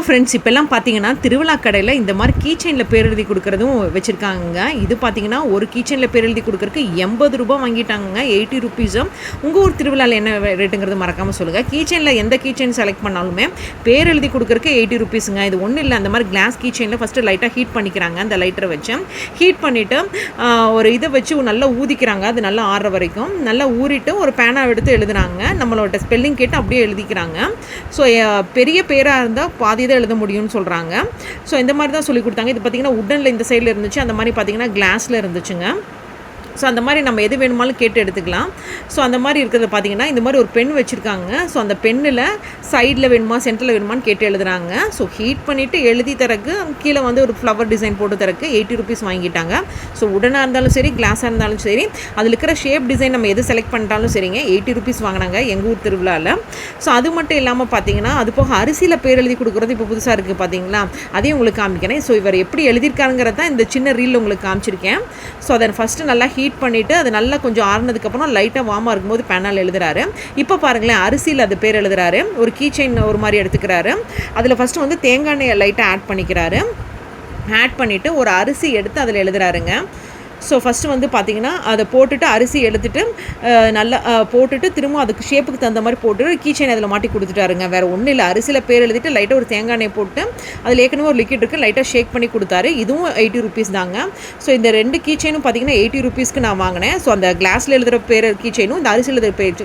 Friends, இப்போல்லாம் பார்த்தீங்கன்னா திருவிழா கடையில் இந்த மாதிரி கீ செயினில் பேர் எழுதி கொடுக்குறதும் வச்சுருக்காங்க. இது பார்த்தீங்கன்னா ஒரு கீ செயினில் பேர் எழுதி கொடுக்குறதுக்கு ₹80 வாங்கிட்டாங்க, 80 ருப்பீஸும். உங்கள் ஊர் திருவிழாவில் என்ன ரேட்டுங்கிறது மறக்காமல் சொல்லுங்கள். கீ செயினில் எந்த கீ செயின் செலக்ட் பண்ணாலுமே பேர் எழுதி கொடுக்குறதுக்கு 80 ருப்பீஸுங்க. இது ஒன்றும் இல்லை, அந்த மாதிரி கிளாஸ் கீ செயினில் ஃபஸ்ட்டு லைட்டாக ஹீட் பண்ணிக்கிறாங்க. அந்த லைட்டரை வச்சு ஹீட் பண்ணிவிட்டு ஒரு இதை வச்சு நல்லா ஊதிக்கிறாங்க. அது நல்லா ஆறுற வரைக்கும் நல்லா ஊறிட்டு ஒரு பேனா எடுத்து எழுதுனாங்க. நம்மளோட ஸ்பெல்லிங் கேட்டு அப்படியே எழுதிக்கிறாங்க. ஸோ பெரிய பேராக இருந்தால் பாதி தான் எழுத முடியும்னு சொல்கிறாங்க. ஸோ இந்த மாதிரி தான் சொல்லி கொடுத்தாங்க. இது பார்த்திங்கன்னா உட்டனில் இந்த சைடில் இருந்துச்சு, அந்த மாதிரி பார்த்திங்கன்னா கிளாஸில் இருந்துச்சுங்க. ஸோ அந்த மாதிரி நம்ம எது வேணுமாலும் கேட்டு எடுத்துக்கலாம். ஸோ அந்த மாதிரி இருக்கிறத பார்த்தீங்கன்னா இந்த மாதிரி ஒரு பென் வச்சுருக்காங்க. ஸோ அந்த பென்னில் சைடில் வேணுமா சென்டரில் வேணுமான்னு கேட்டு எழுதுறாங்க. ஸோ ஹீட் பண்ணிவிட்டு எழுதி தரக்கு கீழே வந்து ஒரு ஃப்ளவர் டிசைன் போட்டு தரக்கு 80 ருப்பீஸ் வாங்கிட்டாங்க. ஸோ உடனாக இருந்தாலும் சரி, கிளாஸாக இருந்தாலும் சரி, அதில் இருக்கிற ஷேப் டிசைன் நம்ம எது செலக்ட் பண்ணிட்டாலும் சரிங்க, 80 ருப்பீஸ் வாங்கினாங்க எங்கள் ஊர் திருவிழாவில். ஸோ அது மட்டும் இல்லாமல் பார்த்தீங்கன்னா அது போக அரிசியில் பேர் எழுதி கொடுக்குறது இப்போ புதுசாக இருக்குது பார்த்தீங்களா, அதையும் உங்களுக்கு காமிக்கிறேன். ஸோ இவர் எப்படி எழுதியிருக்காருங்கிறத தான் இந்த சின்ன ரீல் உங்களுக்கு காமிச்சிருக்கேன். ஸோ அதை ஃபஸ்ட்டு நல்லா ஹீட் பண்ணிவிட்டு அது நல்லா கொஞ்சம் ஆறுனதுக்கப்புறம் லைட்டாக வார்மாக இருக்கும்போது பேனால் எழுதுறாரு. இப்போ பாருங்களேன், அரிசியில் அது பேர் எழுதுறாரு. ஒரு கீ செயின் ஒரு மாதிரி எடுத்துக்கிறாரு. அதில் ஃபஸ்ட்டு வந்து தேங்காய் எண்ணெயை லைட்டாக ஆட் பண்ணிக்கிறாரு. ஆட் பண்ணிவிட்டு ஒரு அரிசி எடுத்து அதில் எழுதுறாருங்க. ஸோ ஃபஸ்ட்டு வந்து பார்த்திங்கன்னா அதை போட்டுட்டு அரிசி எடுத்துட்டு நல்லா போட்டுட்டு திரும்ப அதுக்கு ஷேப்புக்கு தகுந்த மாதிரி போட்டு கீ செயின் அதில் மாட்டி கொடுத்துட்டாருங்க. வேறு ஒன்றும் இல்லை, அரிசியில் பேர் எழுதிட்டு லைட்டாக ஒரு தேங்காய் எண்ணெய் போட்டு அதில் ஏற்கனவே ஒரு லிக்விட் இருக்குது, லைட்டாக ஷேக் பண்ணி கொடுத்தாரு. இதுவும் 80 ருப்பீஸ் தாங்க. ஸோ இந்த 2 கீ செயினும் பார்த்திங்கன்னா 80 ருப்பீஸ்க்கு நான் வாங்கினேன். ஸோ அந்த கிளாஸில் எழுதுகிற பேர் கீ செயினும் இந்த அரிசியில் எழுதுகிற பேர்